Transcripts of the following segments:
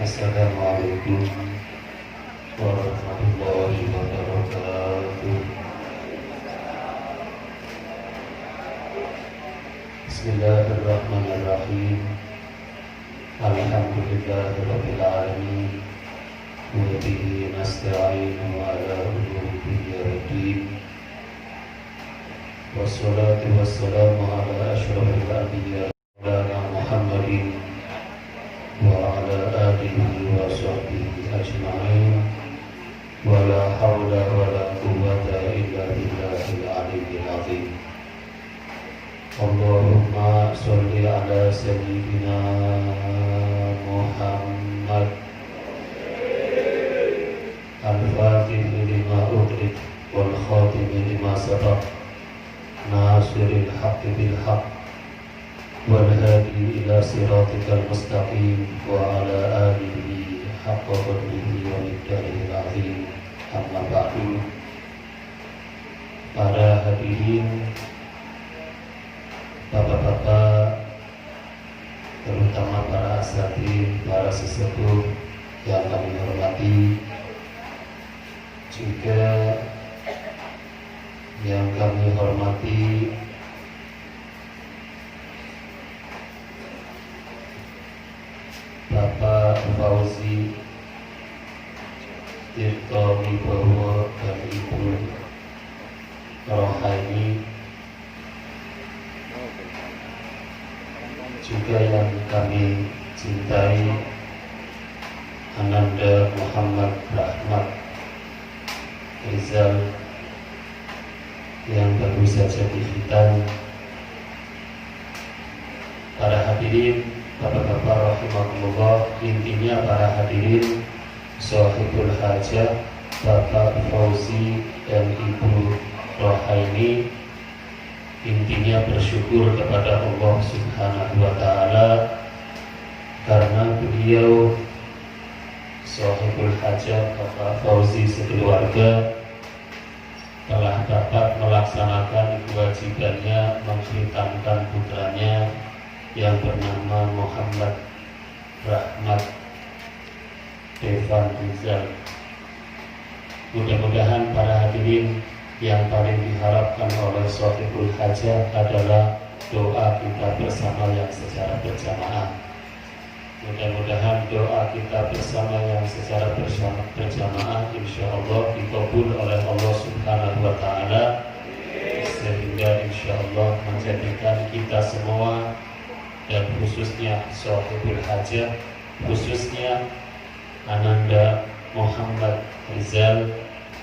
Assalamualaikum warahmatullahi wabarakatuh. Bismillahirrahmanirrahim. Alhamdulillahirabbil alamin. Wa bihi nasta'inu ala umuri din. Wassalatu wassalamu ala asyrafil anbiya Muhammadin wa ala alihi wa sahbihi ajma'in. Wa la hawla wa la quwwata illa billahil aliyyil azim. Allahumma sholli ala sayyidina Muhammad al-fatih lima ughliq wal khatim lima sabaq nasiril haqqi bil haqq wal hadi ila siratikal mustaqim wa ala alihi haqqa qadrihi wa miqdarihil azim. Amma ba'du. Para hadirin, bapak-bapak, terutama para asatidz, para sesepuh yang kami hormati, juga yang kami hormati Bapak Fauzi Tirto Wibowo dan Ibu Rohaini, juga yang kami cintai Ananda Muhammad Rahmat Rizal yang baru saja dihitan. Para hadirin, bapak-bapak rahimahumullah, intinya para hadirin Shahibul Hajah Bapak Fauzi dan Ibu Rohaini, intinya bersyukur kepada Allah Subhanahu wa Ta'ala karena beliau Shahibul Hajah Bapak Fauzi sekeluarga telah dapat melaksanakan kewajibannya mengkhitankan putranya yang bernama Muhammad Rahmat Devan Rizal. Mudah-mudahan para hadirin, yang paling diharapkan oleh Shahibul Hajah adalah doa kita bersama yang secara berjamaah. Mudah-mudahan doa kita bersama yang secara berjamaah insya Allah dikabul oleh Allah Subhanahu wa Ta'ala, sehingga insya Allah menjadikan kita semua dan khususnya Shahibul Hajah, khususnya Ananda Muhammad Rizal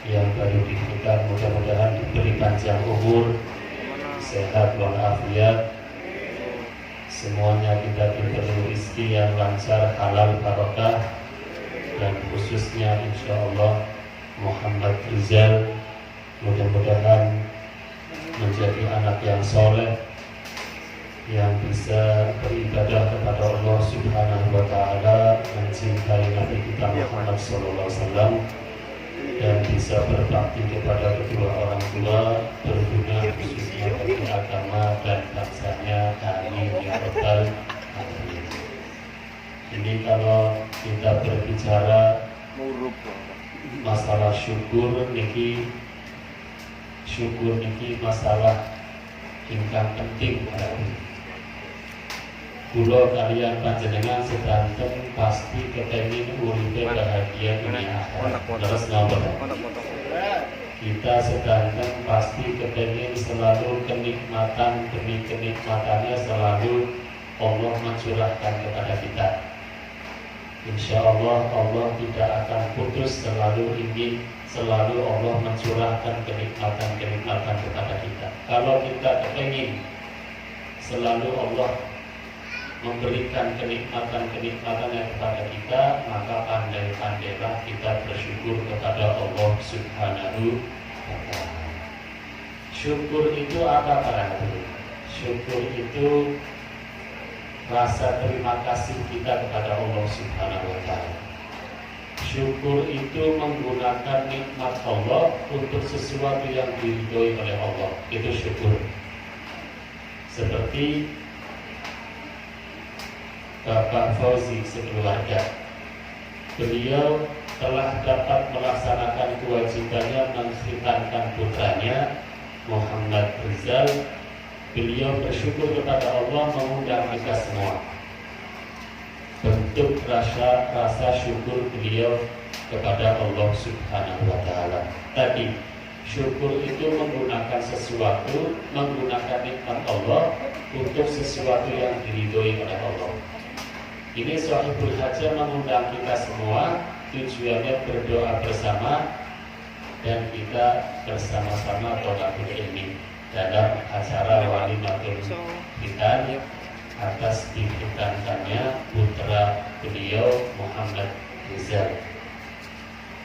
yang baru dihitan, mudah-mudahan diberi panjang umur, sehat walafiat, semuanya kita diberi rezeki yang lancar, halal, barokah, dan khususnya insya Allah Muhammad Rizal mudah-mudahan menjadi anak yang soleh, yang bisa beribadah kepada Allah Subhanahu wa Ta'ala, mencintai Nabi kita Muhammad SAW, dan bisa berbakti kepada kedua orang tua, berguna khususnya bagi agama dan bangsanya. Amin ya rabbal alamin. Ini kalau kita berbicara masalah syukur niki masalah ingkang penting. Kula kalian panjenengan sedanten pasti kepengin uripe bahagia dunia akhirat. Terus napa? Kita sedanten pasti kepengin selalu kenikmatan demi kenikmatannya selalu Allah mencurahkan kepada kita. Insya Allah Allah tidak akan putus, selalu ingin selalu Allah mencurahkan kenikmatan-kenikmatan kepada kita. Kalau kita kepengin selalu Allah memberikan kenikmatan-kenikmatannya kepada kita, maka pandai-pandailah kita bersyukur kepada Allah Subhanahu wa Ta'ala. Syukur itu apa para hadirin? Syukur itu rasa terima kasih kita kepada Allah Subhanahu wa Ta'ala. Syukur itu menggunakan nikmat Allah untuk sesuatu yang diridhoi oleh Allah. Itu syukur. Seperti Bapak Fauzi sekeluarga beliau telah dapat melaksanakan kewajibannya mengkhitankan putranya Muhammad Rizal. Beliau bersyukur kepada Allah mengundang kita semua. Bentuk rasa syukur beliau kepada Allah Subhanahu wa Ta'ala. Tadi syukur itu menggunakan sesuatu, menggunakan nikmat Allah untuk sesuatu yang diridhoi oleh Allah. Ini Shahibul Hajah mengundang kita semua, tujuannya berdoa bersama dan kita bersama-sama thalabul ilmi dalam acara Walimatul Khitan atas dikhitankannya putra beliau Muhammad Rizal.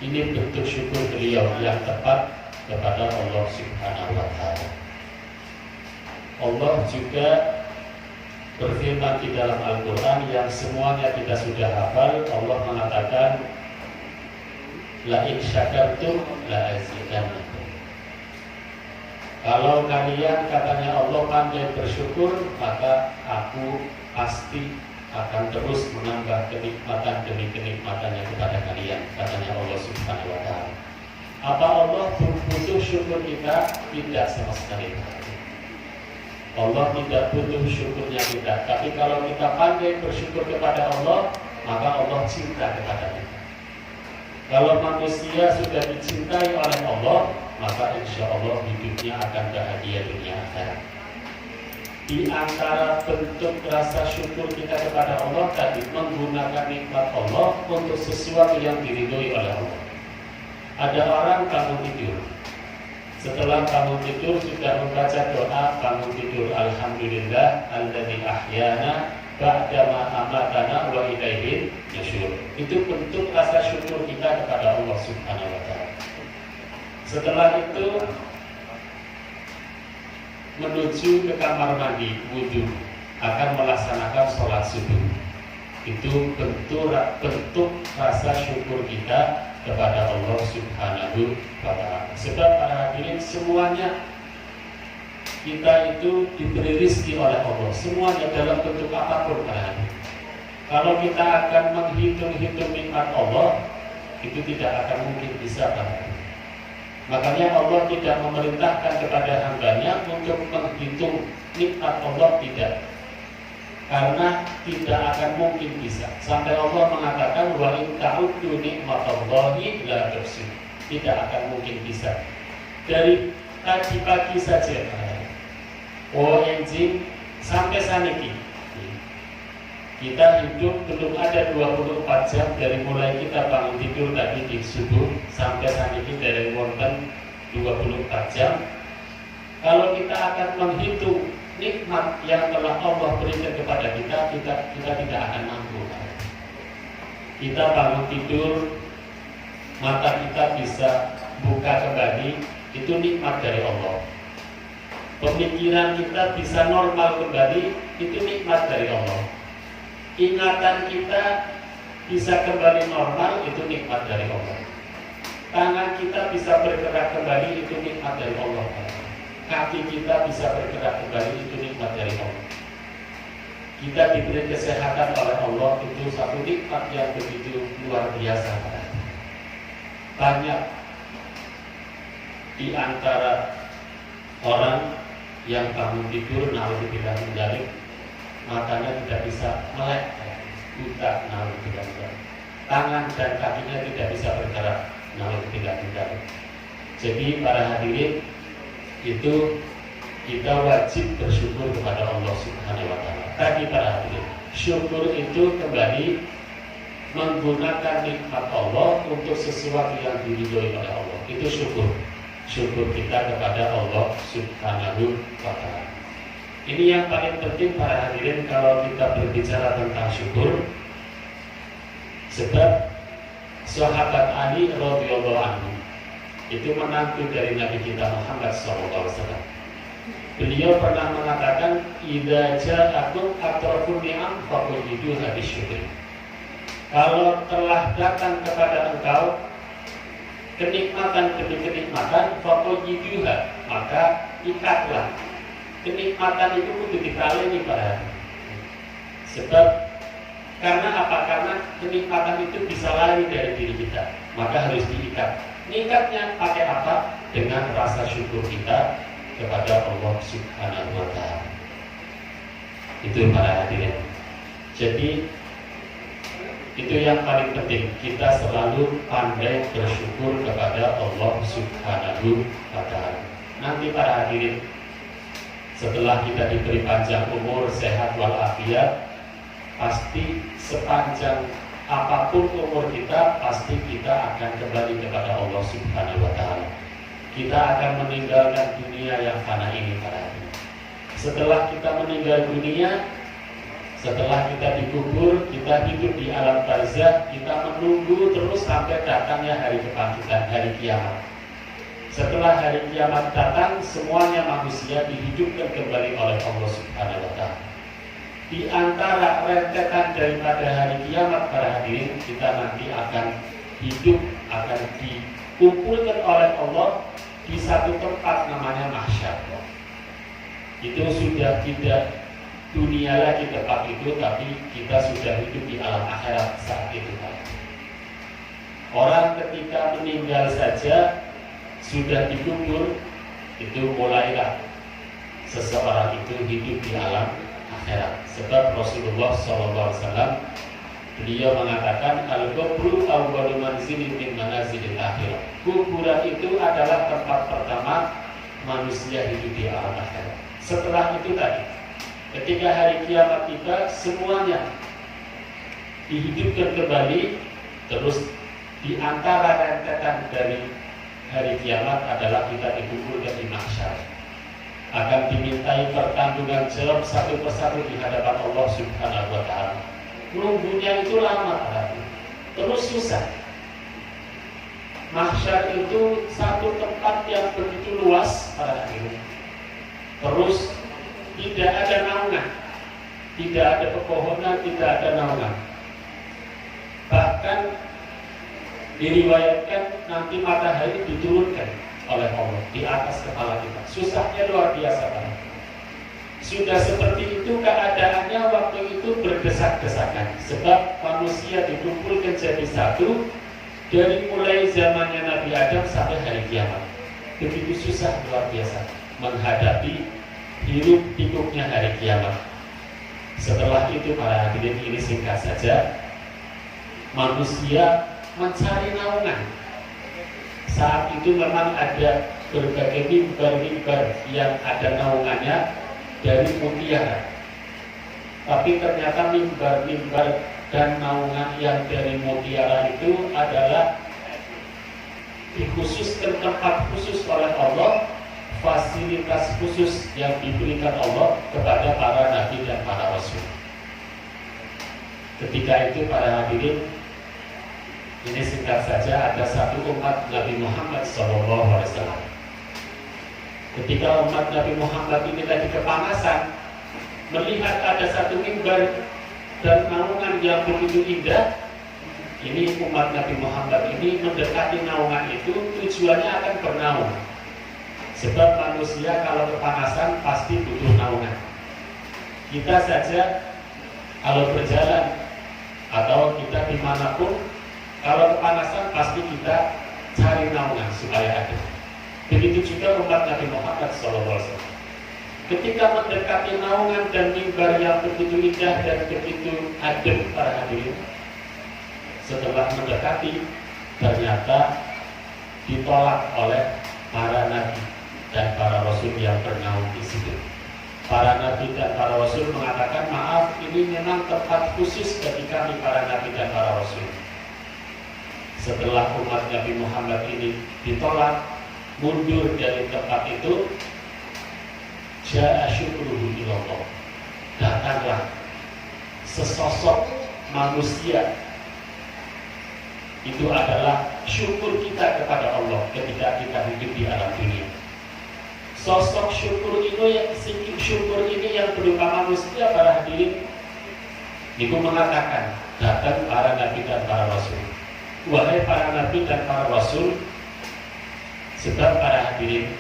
Ini bentuk syukur beliau yang tepat kepada Allah Subhanahu wa Ta'ala. Allah juga berfirman di dalam Al-Quran yang semuanya kita sudah hafal. Allah mengatakan, la in syakartum la azidannakum. Kalau kalian, katanya Allah, pandai bersyukur, maka aku pasti akan terus menambah kenikmatan demi kenikmatannya kepada kalian, katanya Allah Subhanahu wa Ta'ala. Apa Allah butuh syukur kita? Tidak sama sekali. Allah tidak butuh syukurnya kita. Tapi kalau kita pandai bersyukur kepada Allah, maka Allah cinta kepada kita. Kalau manusia sudah dicintai oleh Allah, maka insya Allah hidupnya akan bahagia dunia akhirat. Di antara bentuk rasa syukur kita kepada Allah tadi, menggunakan nikmat Allah untuk sesuatu yang diridhoi oleh Allah. Ada orang bangun tidur, setelah bangun tidur sudah membaca doa bangun tidur, alhamdulillah alladzi ahyana ba'dama amatana wa ilaihi nusyur. Itu bentuk rasa syukur kita kepada Allah Subhanahu wa Ta'ala. Setelah itu menuju ke kamar mandi, wudu, akan melaksanakan sholat subuh. Itu bentuk rasa syukur kita kepada Allah Subhanahu wa Ta'ala. Sebab para hadirin, semuanya kita itu diberi rezeki oleh Allah, semuanya dalam bentuk apapun para hadirin. Kalau kita akan menghitung-hitung nikmat Allah, itu tidak akan mungkin bisa para hadirin. Makanya Allah tidak memerintahkan kepada hambanya untuk menghitung nikmat Allah, tidak. Karena tidak akan mungkin bisa. Sampai Allah mengatakan wa in ta'uddu nikmatallahi la tuhsuha. Tidak akan mungkin bisa. Dari tadi pagi saja, ONG sampai saniki, kita hidup belum ada 24 jam dari mulai kita bangun tidur tadi di subuh sampai saniki dari wonten 24 jam. Kalau kita akan menghitung nikmat yang telah Allah berikan kepada kita tidak akan mampu. Kita bangun tidur, mata kita bisa buka kembali, itu nikmat dari Allah. Pemikiran kita bisa normal kembali, itu nikmat dari Allah. Ingatan kita bisa kembali normal, itu nikmat dari Allah. Tangan kita bisa bergerak kembali, itu nikmat dari Allah. Kaki kita bisa bergerak kembali, itu nikmat dari Allah. Kita diberi kesehatan oleh Allah, itu satu nikmat yang begitu luar biasa. Banyak di antara orang yang bangun tidur, naudzubillah min dzalik, matanya tidak bisa melek, buta, naudzubillah min dzalik. Tangan dan kakinya tidak bisa bergerak, naudzubillah min dzalik. Jadi para hadirin, itu kita wajib bersyukur kepada Allah Subhanahu wa Ta'ala. Tadi para hadirin, syukur itu kembali menggunakan nikmat Allah untuk sesuatu yang diridhoi oleh Allah. Itu syukur kita kepada Allah Subhanahu wa Ta'ala. Ini yang paling penting para hadirin kalau kita berbicara tentang syukur. Sebab sahabat Ali radhiyallahu anhu itu menantu dari Nabi kita Muhammad SAW. Beliau pernah mengatakan, idza ja'akum atrafun ni'am faqulidu habis syukur. Kalau telah datang kepada engkau kenikmatan demi kenikmatan, faquliduha, maka ikatlah. Kenikmatan itu kudu dikaleni para. Sebab Karena apa? Karena kenikmatan itu bisa lari dari diri kita, maka harus diikat. Ngikatnya pakai apa? Dengan rasa syukur kita kepada Allah Subhanahu wa Ta'ala. Itu para hadirin. Jadi itu yang paling penting, kita selalu pandai bersyukur kepada Allah Subhanahu wa Ta'ala. Nanti para hadirin, setelah kita diberi panjang umur, sehat walafiat, pasti sepanjang apapun umur kita, pasti kita akan kembali kepada Allah Subhanahu wa Ta'ala. Kita akan meninggalkan dunia yang fana ini para hadirin. Setelah kita meninggal dunia, setelah kita dikubur, kita hidup di alam barzakh, kita menunggu terus sampai datangnya hari kebangkitan, hari kiamat. Setelah hari kiamat datang, semuanya manusia dihidupkan kembali oleh Allah Subhanahu wa Ta'ala. Di antara rentetan daripada hari kiamat para hadirin, kita nanti akan hidup, akan dikumpulkan oleh Allah di satu tempat namanya mahsyar. Itu sudah tidak dunia lagi tempat itu, tapi kita sudah hidup di alam akhirat saat itu. Orang ketika meninggal saja sudah dikubur, itu mulailah seseorang itu hidup di alam akhirat. Sebab Rasulullah SAW beliau mengatakan al-qabru awwalu manzilin min manazilil akhirah. Kuburan itu adalah tempat pertama manusia hidup di alam akhirat. Setelah itu tadi, ketika hari kiamat tiba, semuanya dihidupkan kembali. Terus di antara rentetan dari hari kiamat adalah kita dikumpulkan di mahsyar, akan dimintai pertanggungan jawab satu persatu di hadapan Allah Subhanahu wa Ta'ala. Nunggunya itu lama, terus susah. Mahsyar itu satu tempat yang begitu luas para hadirin. Terus tidak ada naungan, tidak ada pepohonan, tidak ada naungan. Bahkan diriwayatkan nanti matahari diturunkan oleh Allah di atas kepala kita. Susahnya luar biasa kan? Sudah seperti itu keadaannya waktu itu berdesak-desakan. Sebab manusia dikumpulkan jadi satu dari mulai zamannya Nabi Adam sampai hari kiamat. Begitu susah luar biasa menghadapi hiruk pikuknya hari kiamat. Setelah itu para hadirin, ini singkat saja, manusia mencari naungan. Saat itu memang ada berbagai mimbar-mimbar yang ada naungannya dari mutiara. Tapi ternyata mimbar-mimbar dan naungan yang dari mutiara itu adalah dikhususkan tempat khusus oleh Allah, fasilitas khusus yang diberikan Allah kepada para nabi dan para rasul. Ketika itu para hadirin, ini singkat saja, ada satu umat Nabi Muhammad SAW. Ketika umat Nabi Muhammad ini lagi kepanasan, melihat ada satu mimbar dan naungan yang begitu indah, ini umat Nabi Muhammad ini mendekati naungan itu, tujuannya akan bernaung. Sebab manusia kalau kepanasan pasti butuh naungan. Kita saja kalau berjalan atau kita dimanapun, kalau kepanasan pasti kita cari naungan supaya ada. Begitu juga umat Nabi Muhammad SAW. Ketika mendekati naungan dan mimbar yang begitu indah dan begitu adem para hadirin, setelah mendekati ternyata ditolak oleh para nabi dan para rasul yang bernaung di situ. Para nabi dan para rasul mengatakan, maaf, ini memang tempat khusus bagi kami para nabi dan para rasul. Setelah umat Nabi Muhammad ini ditolak, mundur dari tempat itu, ja'a syukruhu ilallah, datanglah sesosok manusia. Itu adalah syukur kita kepada Allah ketika kita hidup di alam dunia. Sosok syukur ini yang berupa manusia para hadirin, itu mengatakan, datang para nabi dan para rasul. Wahai para nabi dan para rasul, sebab para hadirin,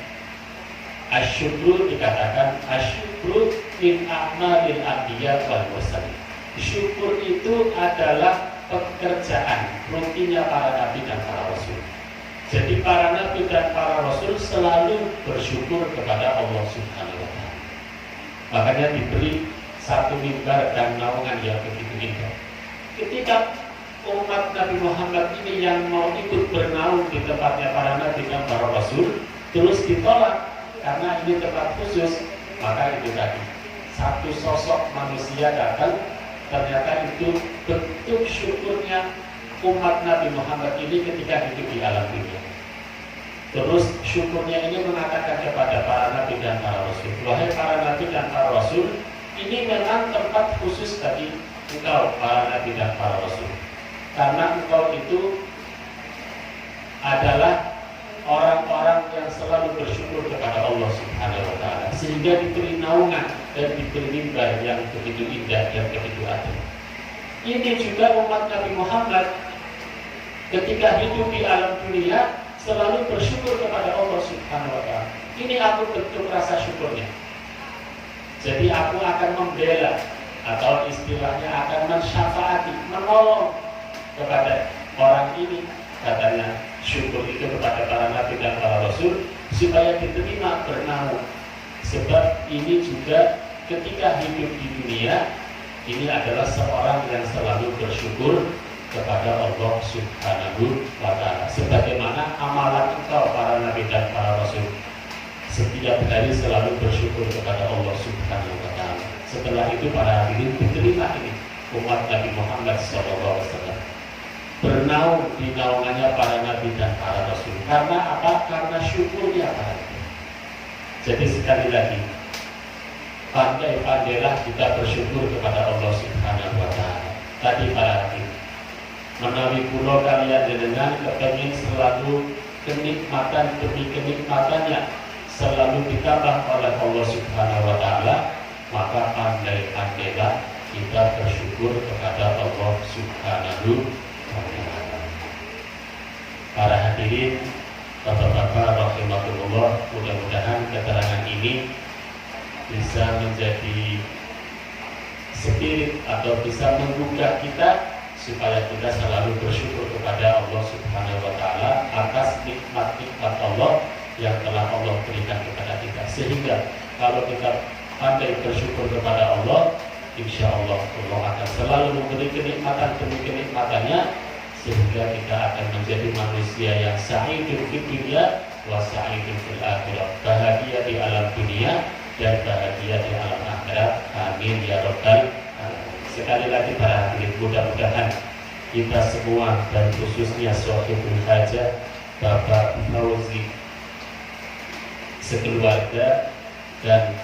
asyukru dikatakan asyukru min a'malil anbiya wal mursalin. syukur itu adalah pekerjaan rutinnya para nabi dan para rasul. Jadi para nabi dan para rasul selalu bersyukur kepada Allah Subhanahu wa Ta'ala. Makanya diberi satu mimbar dan naungan yang begitu indah. Ketika umat Nabi Muhammad ini yang mau ikut bernaung di tempatnya para nabi dan para rasul terus ditolak karena ini tempat khusus, maka itu tadi satu sosok manusia datang, ternyata itu bentuk syukurnya umat Nabi Muhammad ini ketika hidup di alam dunia. Terus syukurnya ini mengatakan kepada para nabi dan para rasul, wahai para nabi dan para rasul, ini memang tempat khusus bagi engkau para nabi dan para rasul, karena engkau itu adalah orang-orang yang selalu bersyukur kepada Allah Subhanahu wa Ta'ala, sehingga diberi naungan dan diberi mimbar yang begitu indah dan begitu adil. Ini juga umat Nabi Muhammad ketika hidup di alam dunia selalu bersyukur kepada Allah Subhanahu wa Ta'ala. Ini aku bentuk rasa syukurnya. Jadi aku akan membela, atau istilahnya akan mensyafaati, menolong kepada orang ini, katanya syukur itu kepada para nabi dan para rasul supaya diterima bernaung. Sebab ini juga ketika hidup di dunia ini adalah seorang yang selalu bersyukur kepada Allah Subhanahu wa Ta'ala, sebagaimana amalan engkau para nabi dan para rasul setiap hari selalu bersyukur kepada Allah Subhanahu wa Ta'ala. Setelah itu para hadirin diterima ini umat Nabi Muhammad SAW bernaung di naungannya para nabi dan para rasul. Karena apa? Karena syukurnya para nabi. Jadi sekali lagi, pandai-pandailah kita bersyukur kepada Allah Subhanahu wa Ta'ala. Tadi para hadirin, menawi kula kalian jenengan kepengin selalu kenikmatan demi kenikmatannya selalu ditambah oleh Allah Subhanahu wa Ta'ala, maka pandai-pandailah kita bersyukur kepada Allah Subhanahu wa Ta'ala. Para hadirin, Bapak-bapak rahimahullah, mudah-mudahan keterangan ini bisa menjadi spirit atau bisa menggugah kita supaya kita selalu bersyukur kepada Allah Subhanahu wa Ta'ala atas nikmat-nikmat Allah yang telah Allah berikan kepada kita. Sehingga kalau kita pandai bersyukur kepada Allah, insya Allah Allah akan selalu memberi kenikmatan demi kenikmatannya, sehingga kita akan menjadi manusia yang sa'idun fid dunya wa sa'idun fil akhirah, bahagia di alam dunia dan bahagia di alam akhirat. Amin ya rabbal alamin. Sekali lagi para hadirin, mudah-mudahan kita semua dan khususnya Shahibul Hajah Bapak Fauzi sekeluarga dan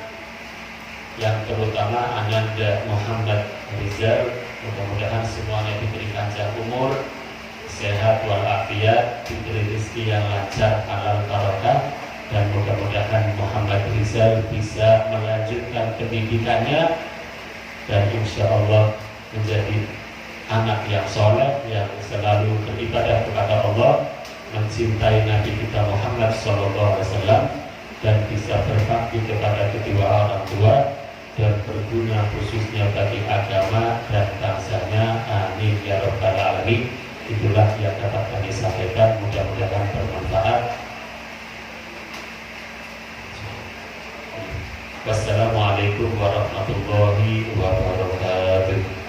yang terutama Ananda Muhammad Rizal, mudah-mudahan semuanya diberi panjang umur, sehat walafiat, diberi rezeki yang lancar, halal barokah, dan mudah-mudahan Muhammad Rizal bisa melanjutkan pendidikannya dan insya Allah menjadi anak yang soleh, yang selalu beribadah kepada Allah, mencintai Nabi kita Muhammad SAW, dan bisa berbakti kepada kedua orang tua dan berguna khususnya bagi agama dan bangsanya. Amin ya rabbal alamin. Itulah yang dapat kami sampaikan, mudah-mudahan bermanfaat. Wassalamualaikum warahmatullahi wabarakatuh.